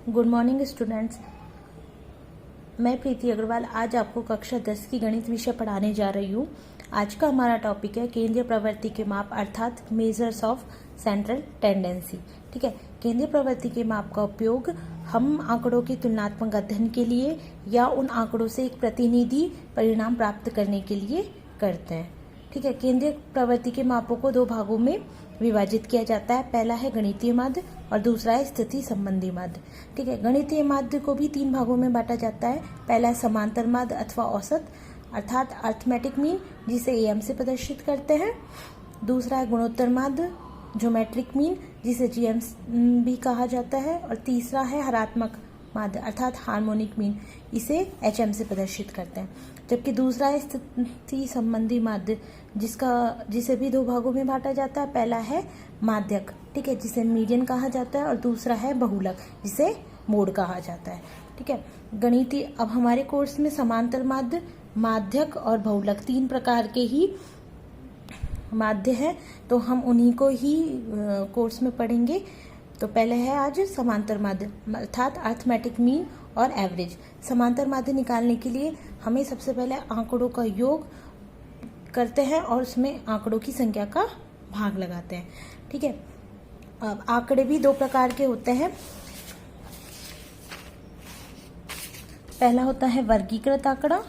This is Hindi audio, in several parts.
Good morning students. मैं प्रीति अग्रवाल आज आपको कक्षा 10 की गणित विषय पढ़ाने जा रही हूँ। आज का हमारा टॉपिक है केंद्रीय प्रवृत्ति के माप अर्थात मेजर्स ऑफ सेंट्रल टेंडेंसी। ठीक है, केंद्रीय प्रवृत्ति के माप का उपयोग हम आंकड़ों के तुलनात्मक अध्ययन के लिए या उन आंकड़ों से एक प्रतिनिधि परिणाम प्राप्त करने के लिए करते हैं। ठीक है, केंद्रीय प्रवृत्ति के मापों को दो भागों में विभाजित किया जाता है। पहला है गणितीय माध्य और दूसरा है स्थिति संबंधी माध्य। ठीक है, गणितीय माध्य को भी तीन भागों में बांटा जाता है। पहला है समांतर माध्य अथवा औसत अर्थात अर्थमेटिक मीन, जिसे एम से प्रदर्शित करते हैं। दूसरा है गुणोत्तर माध्य ज्योमेट्रिक मीन, जिसे जीएम भी कहा जाता है। और तीसरा है हरात्मक माध्य अर्थात हार्मोनिक मीन, इसे एचएम से प्रदर्शित करते हैं। जबकि दूसरा है स्थिति संबंधी माध्य, जिसे भी दो भागों में बांटा जाता है। पहला है माध्यक, ठीक है, जिसे मीडियन कहा जाता है, और दूसरा है बहुलक, जिसे मोड कहा जाता है। ठीक है, गणितीय अब हमारे कोर्स में समांतर माध्य, माध्यक और बहुलक तीन प्रकार के ही माध्य हैं, तो हम उन्हीं को ही कोर्स में पढ़ेंगे। तो पहले है आज समांतर माध्य अर्थात अर्थमेटिक मीन और एवरेज। समांतर माध्य निकालने के लिए हमें सबसे पहले आंकड़ों का योग करते हैं और उसमें आंकड़ों की संख्या का भाग लगाते हैं। ठीक है, अब आंकड़े भी दो प्रकार के होते हैं। पहला होता है वर्गीकृत आंकड़ा,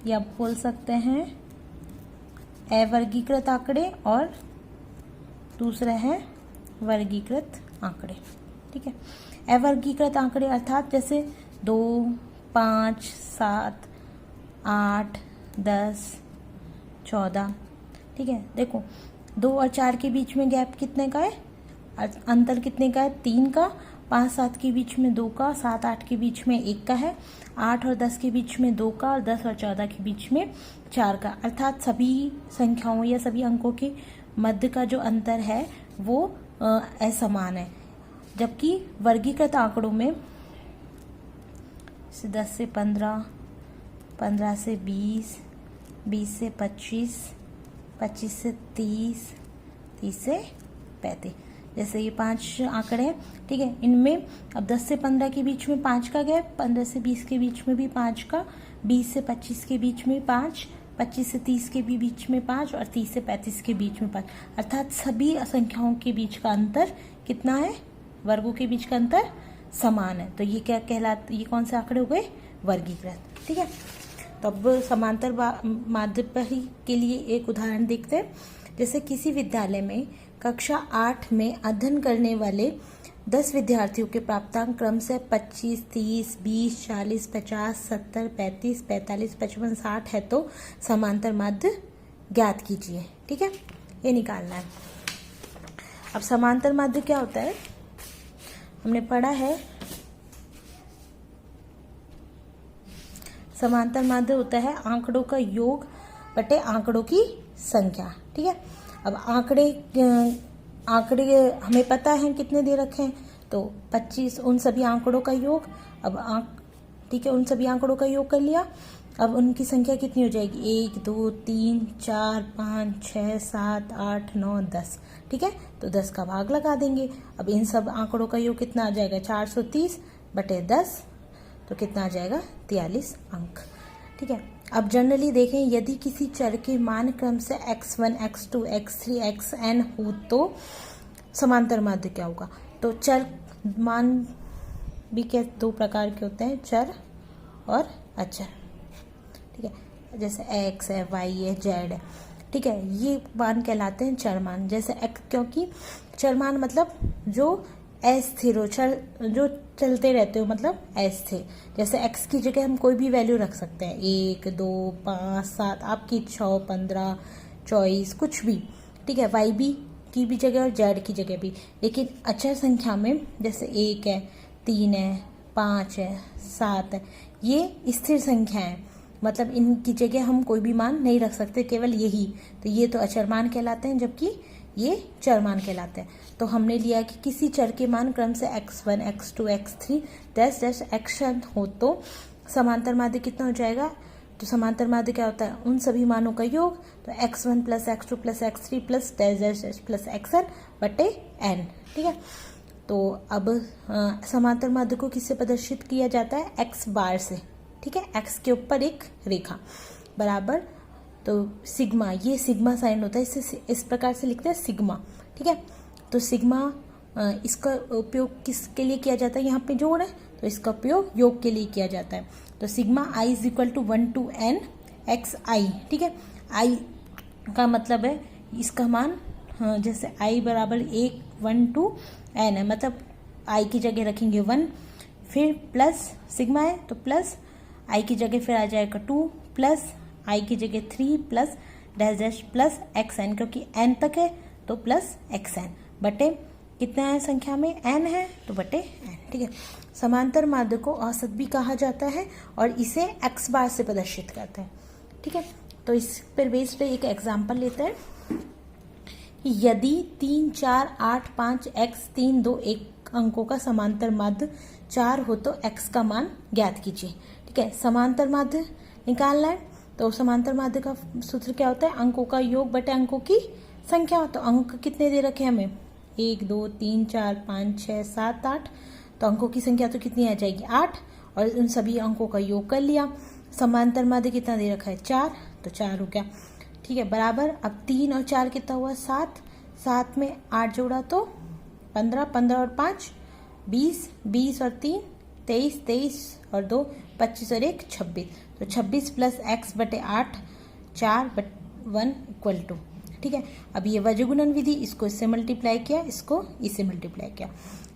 या बोल सकते हैं अवर्गीकृत आंकड़े, और दूसरा है वर्गीकृत आंकड़े। ठीक है, अवर्गीकृत आंकड़े अर्थात जैसे 2, 5, 7, 8, 10, 14। ठीक है, देखो 2 और 4 के बीच में गैप कितने का है, अंतर कितने का है, 3 का। 5, 7 के बीच में 2 का, 7, 8 के बीच में 1 का है, 8 और 10 के बीच में 2 का, और 10 और 14 के बीच में 4 का। अर्थात सभी संख्याओं या सभी अंकों के मध्य का जो अंतर है वो असमान है। जबकि वर्गीकृत आंकड़ों में 10 से 15, 15 से 20, 20 से 25, 25 से 30, 30 से 35, जैसे ये 5 आंकड़े हैं। ठीक है, इनमें अब 10 से 15 के बीच में 5 का गैप, 15 से 20 के बीच में भी 5 का, 20 से 25 के बीच में 5, 25 से 30 के भी बीच में 5, और 30 से 35 के बीच में 5। अर्थात सभी संख्याओं के बीच का अंतर कितना है, वर्गों के बीच का अंतर समान है। तो ये क्या कहलाते, ये कौन से आंकड़े हो गए, वर्गीकृत। ठीक है, तो अब समांतर माध्य के लिए एक उदाहरण देखते हैं। जैसे किसी विद्यालय में कक्षा 8 में अध्ययन करने वाले 10 विद्यार्थियों के प्राप्तांक क्रम से 25, 30, 20, 40, 50, 70, 35, 45, 55, 60 है, तो समांतर माध्य ज्ञात कीजिए। ठीक है, ये निकालना है। अब समांतर माध्य क्या होता है, हमने पढ़ा है समांतर माध्य होता है आंकड़ों का योग बटे आंकड़ों की संख्या। ठीक है, अब आंकड़े हमें पता है कितने दे रखे हैं, तो 25 उन सभी आंकड़ों का योग। अब ठीक है, उन सभी आंकड़ों का योग कर लिया। अब उनकी संख्या कितनी हो जाएगी, 1, 2, 3, 4, 5, 6, 7, 8, 9, 10। ठीक है, तो 10 का भाग लगा देंगे। अब इन सब आंकड़ों का योग कितना आ जाएगा, 430 बटे 10, तो कितना आ जाएगा, 43 अंक। ठीक है, अब जनरली देखें, यदि किसी चर के मान क्रम से x1, x2, x3, xn हो तो समांतर माध्य क्या होगा। तो चर मान भी क्या दो प्रकार के होते हैं, चर और अचर। ठीक है, जैसे x है, y है, z है। ठीक है, ये मान कहलाते हैं चर मान। जैसे x, क्योंकि चर मान मतलब जो अस्थिर हो, जो चलते रहते हो, मतलब अस्थिर। जैसे x की जगह हम कोई भी वैल्यू रख सकते हैं, 1, 2, 5, 7, आपकी इच्छा हो, 15, 24, कुछ भी। ठीक है, y भी की भी जगह और z की जगह भी। लेकिन अचर संख्या में जैसे 1 है, 3 है, 5 है, 7 है, ये स्थिर संख्या है, मतलब इनकी जगह हम कोई भी मान नहीं रख सकते, केवल यही। तो ये तो अचर मान कहलाते हैं, जबकि ये चर मान कहलाते हैं। तो हमने लिया कि किसी चर के मान क्रम से x1, x2, x3 dash dash xn हो तो समांतर माध्य कितना हो जाएगा। तो समांतर माध्य क्या होता है, उन सभी मानों का योग। तो x1 plus x2 plus x3 plus dash dash dash plus xn बटे n। ठीक है, तो अब समांतर माध्य को किससे प्रदर्शित किया जाता है? एक्स बार से। ठीक है, एक्स के ऊपर एक रेखा बराबर, तो सिग्मा, ये सिग्मा साइन होता है, इसे इस प्रकार से लिखते हैं सिग्मा। ठीक है, तो सिग्मा इसका उपयोग किसके लिए किया जाता है? यहाँ पे जोड़ है तो इसका उपयोग योग के लिए किया जाता है। तो sigma i is equal to 1 to n x i. ठीक है, आई का मतलब है इसका मान, जैसे आई बराबर 1 to n है, मतलब आई की जगह रखेंगे 1, फिर प्लस सिग्मा है तो प्लस आई की जगह फिर आ जाएगा 2, प्लस आई की जगह 3, plus dash dash plus X N, क्योंकि एन तक है तो प्लस एक्स एन, बटे कितना है संख्या में? एन है तो बटे एन। ठीक है, समांतर माध्य को औसत भी कहा जाता है और इसे एक्स बार से प्रदर्शित करते हैं। ठीक है, तो इस पर बेस्ड एक एग्जाम्पल लेते हैं कि यदि 3, 4, 8, 5, x 3, 2, 1 अंकों का समांतर माध्य 4 हो तो x का मान ज्ञात कीजिए। ठीक है, समांतर माध्य निकालना है तो समांतर माध्य का सूत्र क्या होता है? अंकों का योग बटे अंकों की संख्या। तो अंक कितने दे रखे हमें? 1, 2, 3, 4, 5, 6, 7, 8, तो अंकों की संख्या तो कितनी आ जाएगी? 8, और उन सभी अंकों का योग कर लिया। समांतर माध्य कितना दे रखा है? 4, तो 4 हो गया। ठीक है, बराबर अब 3 और 4 कितना हुआ? 7, 7 में 8 जोड़ा तो 15, 15 और 5 20, 20 और 3 23, 23 और 2 25 और 1 26, तो 26 प्लस एक्स बटे 8 4 बटे 1 इक्वल टू। ठीक है, अब ये वज्रगुणन विधि, इसको इससे मल्टीप्लाई किया, इसको इससे मल्टीप्लाई किया,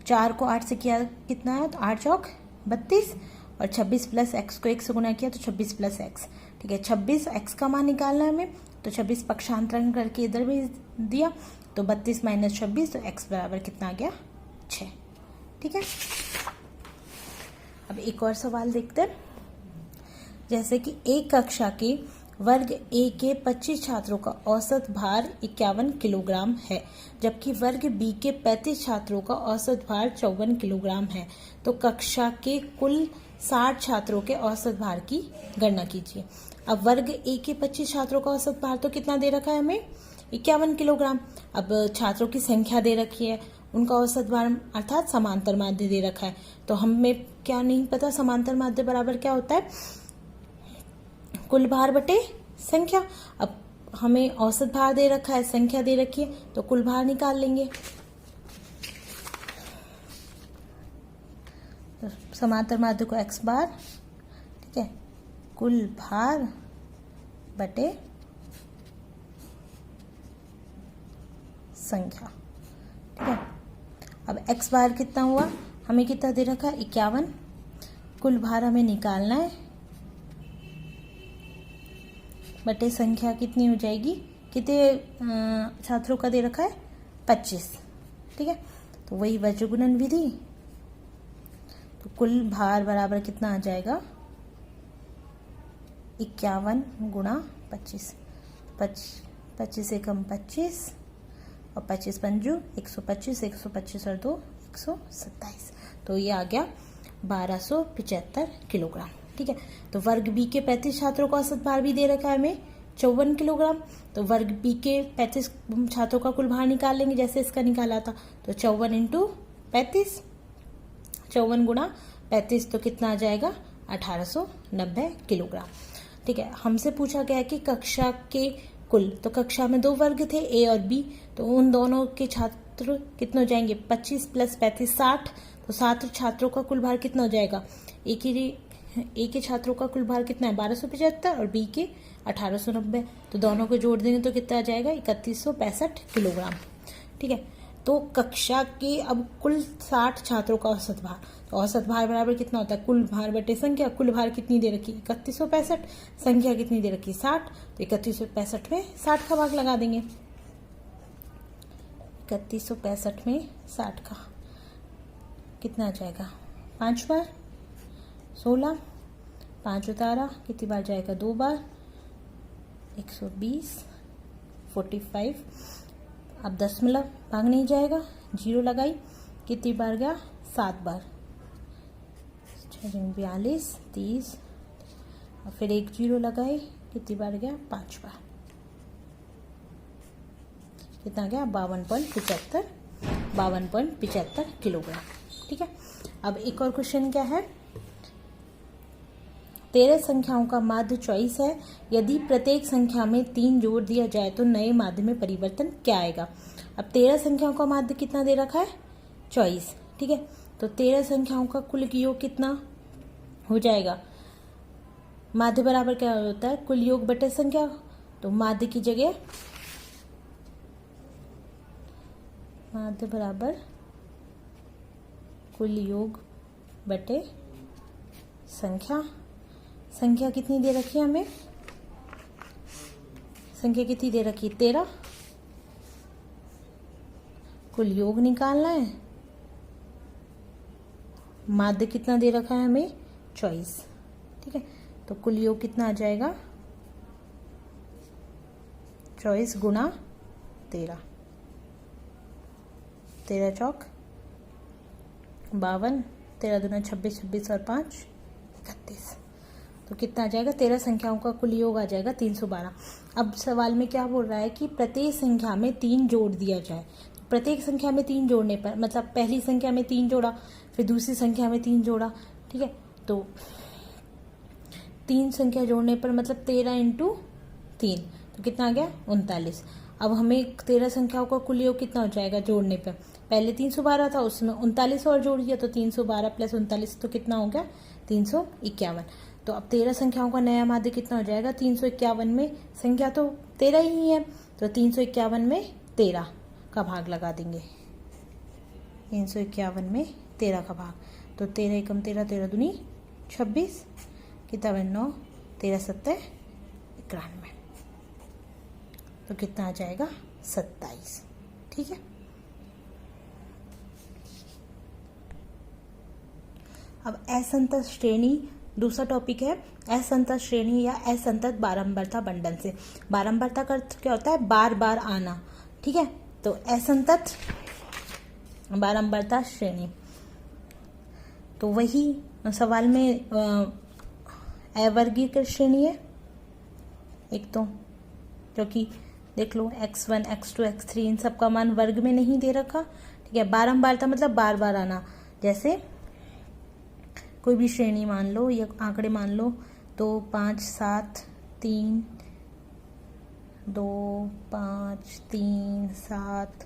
4 को 8 से किया कितना है? तो 8 चौक 32, और 26 प्लस एक्स को 1 से गुना किया तो 26 प्लस एक्स। ठीक है, 26 एक्स का मान निकालना है हमें, तो 26 पक्षांतरण करके इधर भेज दिया, तो 32 माइनस 26, तो एक्स बराबर कितना आ गया? 6। ठीक है, अब एक और सवाल देखते हैं। जैसे कि एक कक्षा के वर्ग ए के 25 छात्रों का औसत भार 51 किलोग्राम है, जबकि वर्ग बी के 35 छात्रों का औसत भार 54 किलोग्राम है, तो कक्षा के कुल 60 छात्रों के औसत भार की गणना कीजिए। अब वर्ग ए के 25 छात्रों का औसत भार तो कितना दे रखा है हमें? 51 किलोग्राम। अब छात्रों की संख्या दे रखी है, उनका औसत भार अर्थात समांतर माध्य दे रखा है, तो हमें क्या नहीं पता समांतर माध्य बराबर क्या होता है? कुल भार बटे संख्या। अब हमें औसत भार दे रखा है, संख्या दे रखी है, तो कुल भार निकाल लेंगे। तो समांतर माध्य को एक्स बार, ठीक है, कुल भार बटे संख्या। ठीक है, अब एक्स बार कितना हुआ? हमें कितना दे रखा है? 51। कुल भार हमें निकालना है, बटे संख्या कितनी हो जाएगी? कितने छात्रों का दे रखा है? 25। ठीक है, तो वही वज्रगुणन विधि, तो कुल भार बराबर कितना आ जाएगा? 51 गुणा 25, 25 एकम 25 और 25 पंजू 125, 125 और 2 127, तो ये आ गया 1275 किलोग्राम। ठीक है, तो वर्ग बी के 35 छात्रों का औसत भार भी दे रखा है हमें 54 किलोग्राम, तो वर्ग बी के 35 छात्रों का कुल भार निकाल लेंगे जैसे इसका निकाला था, तो 54 इंटू 35, 54 गुणा 35, तो कितना आ जाएगा? 1890 किलोग्राम। ठीक है, हमसे पूछा गया कि कक्षा के कुल, तो कक्षा में 2 वर्ग थे ए और बी, तो उन दोनों के छात्र कितने हो जाएंगे? 25 प्लस 35 60, तो 7 छात्रों का कुल भार कितना हो जाएगा? ए के छात्रों का कुल भार कितना है? 1275 और बी के 1890, तो दोनों को जोड़ देंगे तो कितना आ जाएगा? 3165 किलोग्राम। ठीक है, तो कक्षा के अब कुल 60 छात्रों का औसत भार, तो औसत भार बराबर कितना होता है? कुल भार बटे संख्या। कुल भार कितनी दे रखी? 3165, संख्या कितनी दे रखी? 60, तो 3165 में 60 का भाग लगा देंगे। 3165 में 60 का कितना आ जाएगा? 5 बार 16, 5 उतारा कितनी बार जाएगा? 2 बार 120, 45, अब दशमलव भाग नहीं जाएगा, 0 लगाई, कितनी बार गया? 7 बार, 42, 30, और फिर 1 0 लगाई, कितनी बार गया? 5 बार, कितना गया? 52.75 52.75 किलोग्राम। ठीक है, अब एक और क्वेश्चन क्या है, 13 संख्याओं का माध्य 24 है, यदि प्रत्येक संख्या में 3 जोड़ दिया जाए तो नए माध्य में परिवर्तन क्या आएगा। अब 13 संख्याओं का माध्य कितना दे रखा है, 24। ठीक है, तो 13 संख्याओं का कुल योग कितना हो जाएगा, माध्य बराबर क्या होता है, कुल योग बटे संख्या। तो माध्य की जगह माध्य बराबर कुल योग बटे संख्या। संख्या कितनी दे रखी है हमें, संख्या कितनी दे रखी है, 13। कुल योग निकालना है, माध्य कितना दे रखा है हमें, 24। ठीक है, तो कुल योग कितना आ जाएगा, 24 गुणा 13, 13 चौक 52, 13 दूना 26, 26 और 5 31। तो कितना आ जाएगा, 13 संख्याओं का कुल योग आ जाएगा 312। अब सवाल में क्या बोल रहा है कि प्रत्येक संख्या में 3 जोड़ दिया जाए। प्रत्येक संख्या में 3 जोड़ने पर मतलब पहली संख्या में 3 जोड़ा, फिर दूसरी संख्या में 3 जोड़ा। ठीक है, तो 3 संख्या जोड़ने पर मतलब 13 × 3 तो कितना आ गया, 39। अब हमें 13 संख्याओं का कुल योग कितना हो जाएगा जोड़ने पर, पहले 312 था, उसमें 39 और जोड़ दिया तो 312 + 39 तो कितना हो गया, 351। तो अब 13 संख्याओं का नया माध्य कितना हो जाएगा, 351 में संख्या तो 13 ही है, तो 351 में 13 का भाग लगा देंगे, 351 में 13 का भाग, तो 13 एकम 13, 13 दूनी 26, कितना बन 9, 13 7 91, तो कितना आ जाएगा, 27। ठीक है, अब असंतत श्रेणी दूसरा टॉपिक है, असंतत श्रेणी या असंतत बारंबारता बंटन से। बारंबारता का अर्थ क्या होता है, बार बार आना। ठीक है, तो असंतत बारंबारता श्रेणी, तो वही सवाल में अवर्गीकृत श्रेणी है एक, तो जो कि देख लो x1 x2 x3 इन सब का मान वर्ग में नहीं दे रखा। ठीक है, बारंबारता मतलब बार बार आना, जैसे कोई भी श्रेणी मान लो या आंकड़े मान लो, तो 5 7 3 2 5 3 7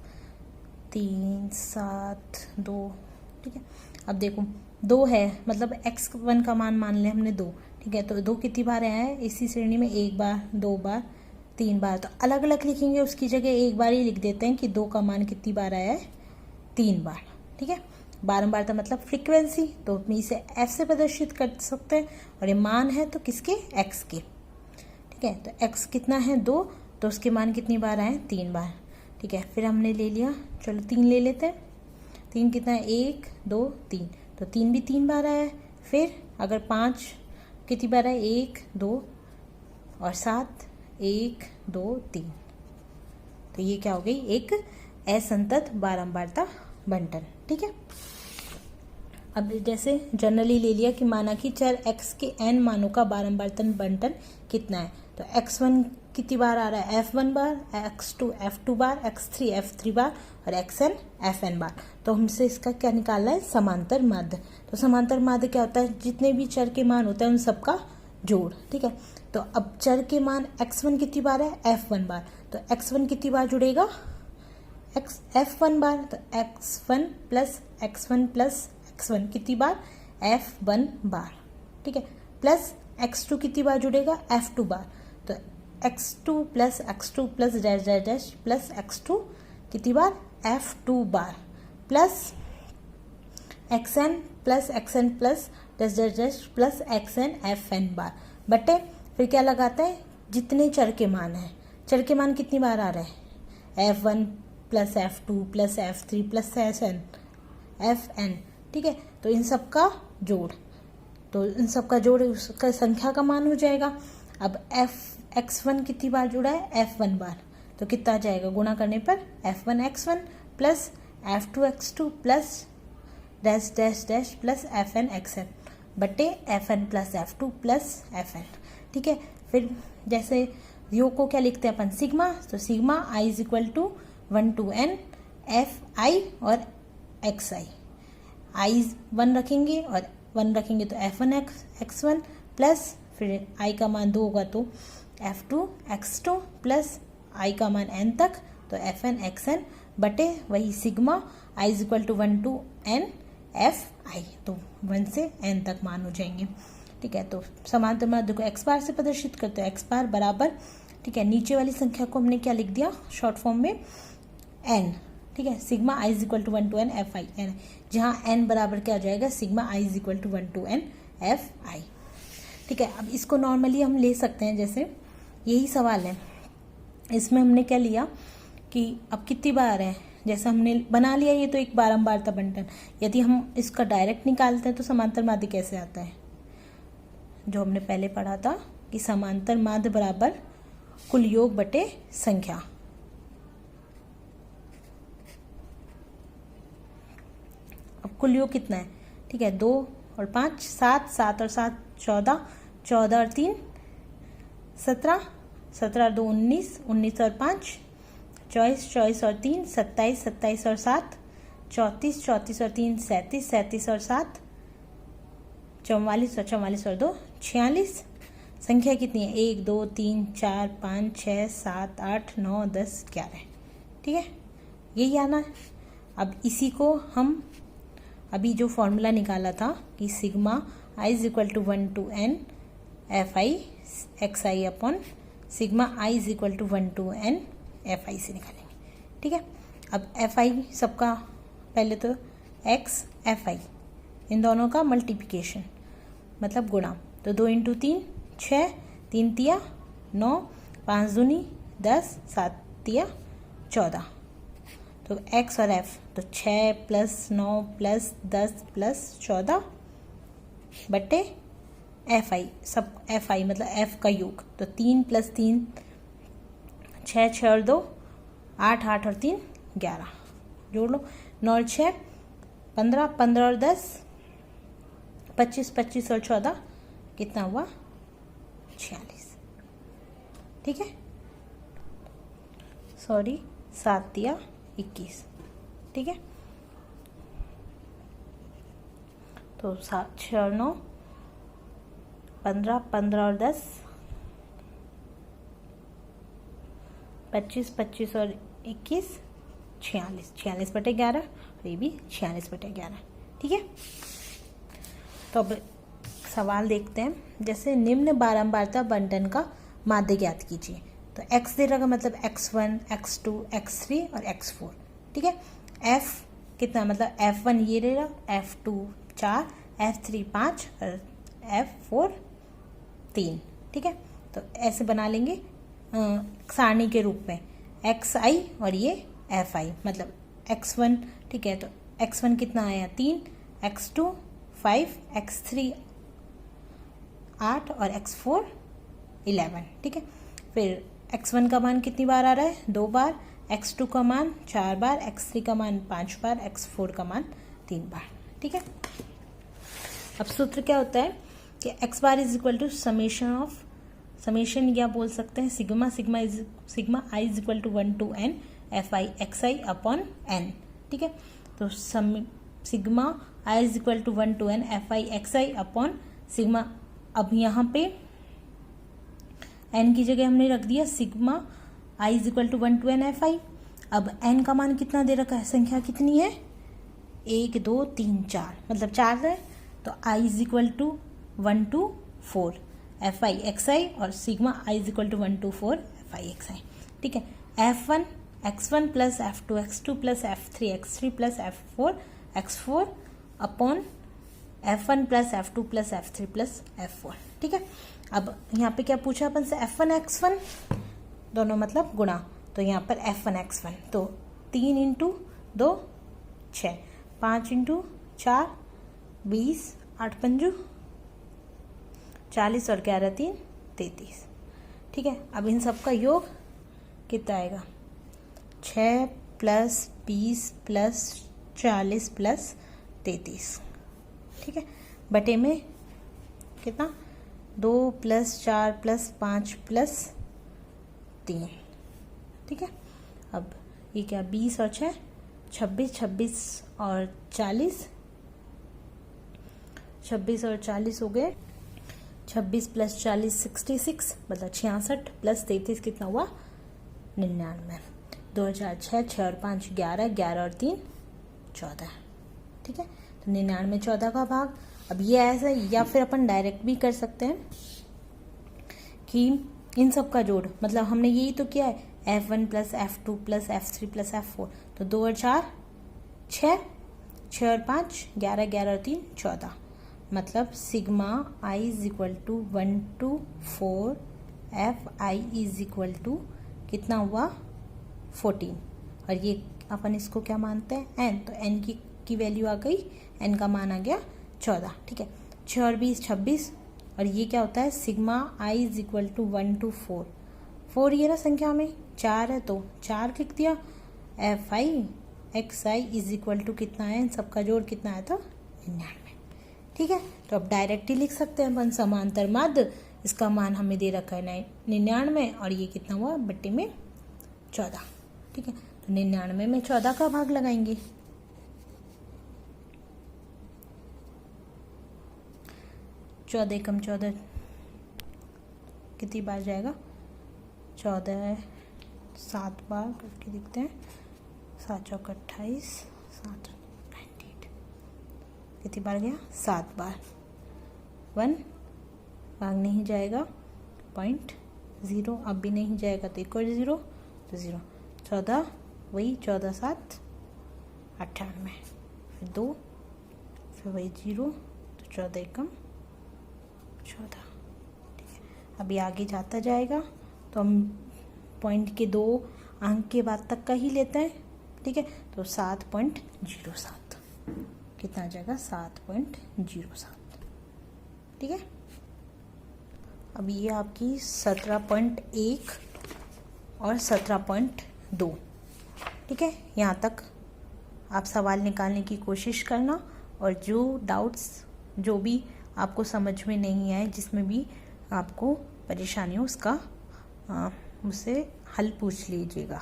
3 7 2। ठीक है, अब देखो 2 है मतलब x1 का मान लिया हमने 2। ठीक है, तो 2 कितनी बार आया है इसी श्रेणी में, 1 बार 2 बार 3 बार, तो अलग अलग लिखेंगे, उसकी जगह एक बार ही लिख देते हैं कि 2 का मान कितनी बार आया है, 3 बार। ठीक है, बारंबारता मतलब फ्रीक्वेंसी, तो अपनी इसे f से प्रदर्शित कर सकते हैं, और ये मान है तो किसके, x के। ठीक है, तो x कितना है 2, तो उसके मान कितनी बार आए, 3 बार। ठीक है, फिर हमने ले लिया, चलो 3 ले लेते हैं। 3 कितना है, 1 2 3, तो 3 भी 3 बार आया है। फिर अगर 5 कितनी बार है, 1 2 और 7 1 2 3, तो ये क्या हो गई, एक असंतत बारंबारता बंटन। ठीक है, अब जैसे जनरली ले लिया कि माना कि चर x के n मानों का बारंबारता बंटन कितना है, तो x1 कितनी बार आ रहा है, f1 बार, x2 f2 बार, x3 f3 बार और xn fn बार। तो हमसे इसका क्या निकालना है, समांतर माध्य। तो समांतर माध्य क्या होता है, जितने भी चर के मान होते हैं उन सबका जोड़। ठीक है, तो अब चर के मान x1 कितनी बार है, f1 बार, तो x1 कितनी बार जुड़ेगा, f1 बार, तो x1 प्लस x1 कितनी बार, f1 बार। ठीक है, प्लस x2 कितनी बार जुड़ेगा, f2 बार, तो x2 plus dash dash dash plus x2 कितनी बार, f2 बार, plus xn plus dash dash dash plus xn fn बार, बटे फिर क्या लगाते हैं, जितने चर के मान हैं, चर के मान कितनी बार आ रहे हैं, f1 plus f2 plus f3 plus fn। ठीक है, तो इन सब का जोड़, तो इन सब का जोड़ उसका संख्या का मान हो जाएगा। अब x1 कितनी बार जुड़ा है, f1 बार, तो कितना आ जाएगा, गुणा करने पर f1 x1 plus f2 x2 plus dash dash dash plus fn xn बटे fn plus f2 plus fn। ठीक है, फिर जैसे योग को क्या लिखते हैं अपन, सिग्मा, तो sigma i = 1 to n F आई और एक्स आई, आई 1 रखेंगे और 1 रखेंगे तो F1 x1 प्लस फिर आई का मान 2 होगा तो F2 x2 प्लस आई का मान n तक तो Fn xn बटे वही sigma i is equal to 1 to n F I, तो 1 से n तक मान हो जाएंगे। ठीक है, तो समांतर माध्य को x बार से प्रदर्शित करते हैं, x बार बराबर, ठीक है, नीचे वाली संख्या को हमने क्या लिख दिया शॉर्ट फॉर्म में n। ठीक है, sigma i is equal to 1 to n F I N, जहाँ n बराबर क्या हो जाएगा sigma i is equal to 1 to n F I. ठीक है, अब इसको नॉर्मली हम ले सकते हैं, जैसे यही सवाल है, इसमें हमने क्या लिया कि अब कितनी बार है, जैसे हमने बना लिया ये तो एक बारंबारता बंटन, यदि हम इसका डायरेक्ट निकालते हैं तो समांतर माध्य कैसे आता है, जो हमने पहले पढ़ा था कि समांतर माध्य बराबर कुल योग बटे संख्या। अब कुल योग कितना है, ठीक है, 2 और 5 7, 7 और 7 14, 14 और 3 17, 17 और 2 19, 19 और 5 24, 24 और 3 27, 27 और 7 34, 34 और 3 37, 37 और 7 44 और 44 और 2 46। संख्या कितनी है 1 2 3 4 5 6 7 8 9 10 11। ठीक है, यही आना है। अब इसी को हम अभी जो फॉर्मूला निकाला था कि sigma i is equal to 1 to n F I x I upon sigma i is equal to 1 to n F I से निकालेंगे। ठीक है, अब एफ आई सबका पहले तो x एफ आई इन दोनों का मल्टीप्लिकेशन मतलब गुणा, तो 2 इंटू 3 6, 3 तिया 9, 5 दूनी 10, 7 तिया 14, तो x और f तो 6 प्लस 9 प्लस 10 प्लस 14 बटे एफ आई, सब एफ आई मतलब f का योग, तो 3 प्लस 3 6, 6 और 2 8, 8 और 3 11, जोड़ लो 9 और 6 15, 15 और 10 25, 25 और 14 कितना हुआ 46। ठीक है, सॉरी 7 दिया 21। ठीक है, तो 7 6 और 9 15, 15 और 10 25, 25 और 21 46, 46 बटे 11 और ये भी 46 बटे 11। ठीक है, तो अब सवाल देखते हैं, जैसे निम्न बारंबारता बंटन का माध्य ज्ञात कीजिए। तो x दे रहा मतलब x1, x2, x3 और x4। ठीक है, f कितना मतलब f1 ये दे रहा, f2 4, f3 5 और f4 3। ठीक है, तो ऐसे बना लेंगे सारणी के रूप में xi और ये fi मतलब x1। ठीक है, तो x1 कितना आया 3, x2 5, x3 8 और x4 11। ठीक है, फिर x1 का मान कितनी बार आ रहा है 2 बार, x2 का मान 4 बार, x3 का मान 5 बार, x4 का मान 3 बार। ठीक है, अब सूत्र क्या होता है कि x bar is equal to summation of, summation या बोल सकते हैं sigma i is equal to 1 to n F I x I upon n। ठीक है, तो sigma i is equal to 1 to n F I x I upon sigma, अब यहाँ पे n की जगह हमने रख दिया sigma i is equal to 1 to n F I. अब n का मान कितना दे रखा है, संख्या कितनी है 1 2 3 4 मतलब 4 है, तो i is equal to 1 to 4 f I x i और सिग्मा i is equal to 1 to 4 f I x i. ठीक है, f1 x1 plus f2 x2 plus f3 x3 plus f4 x4 upon f1 plus f2 plus f3 plus f4। ठीक है, अब यहाँ पे क्या पूछा अपन से f1 x1 दोनों मतलब गुणा, तो यहाँ पर f1 x1 तो 3 इंटू 2 6, 5 इंटू 4 20, 8 पंजू 40 और 11 3 33। ठीक है, अब इन सब का योग कितना आएगा 6 प्लस 20 प्लस 40 प्लस 33। ठीक है, बटे में कितना 2 प्लस 4 प्लस 5 प्लस 3। ठीक है, अब ये क्या 20 और 6 26, 26 और 40, 26 और 40 हो गए। 26 प्लस 40 66, मतलब 66 प्लस 33 कितना हुआ 99। 2006, 6 और 5 11, 11 और 3 14। ठीक है, तो 99 14 का भाग। अब ये ऐसा, या फिर अपन डायरेक्ट भी कर सकते हैं कि इन सब का जोड़, मतलब हमने यही तो किया है, F1 plus F2 plus F3 plus F4, तो 2 और 4 6, 6 और 5 11, 11 और 3 14, मतलब sigma I is equal to 1 to 4 Fi is equal to कितना हुआ 14। और ये अपन इसको क्या मानते हैं n, तो n की वैल्यू आ गई, n का मान आ गया 14। ठीक है, 6 और 20 26, और ये क्या होता है sigma I is equal to 1 to 4, 4 ये ना संख्या में 4 है तो 4 लिख दिया। Fi Xi is equal to कितना है, इन सबका जोड़ कितना आया था 99। ठीक है, तो अब डायरेक्ट ही लिख सकते हैं अपन समांतर माध्य, इसका मान हमें दे रखा है 99 और ये कितना हुआ बट्टे में 14। ठीक है, तो 99 में 14 का भाग लगाएंगे। 14 कम 14 कितनी बार जाएगा, 14 7 बार करके देखते हैं, 7 चौक 28, 7 98, कितनी बार गया 7 बार। 1 भाग नहीं जाएगा, 0.0 अब भी नहीं जाएगा तो एक और 0 तो 0। 14 वही 14 7 98, फिर 2 फिर वही 0 तो 14 एकम 14। ठीक है, अभी आगे जाता जाएगा तो हम पॉइंट के 2 अंक के बाद तक का ही लेते हैं। ठीक है, तो 7.07 कितना आ जाएगा 7.07। ठीक है, अब ये आपकी 17.1 और 17.2। ठीक है, यहाँ तक आप सवाल निकालने की कोशिश करना, और जो डाउट्स जो भी आपको समझ में नहीं आए, जिसमें भी आपको परेशानी हो, उसका मुझसे हल पूछ लीजिएगा।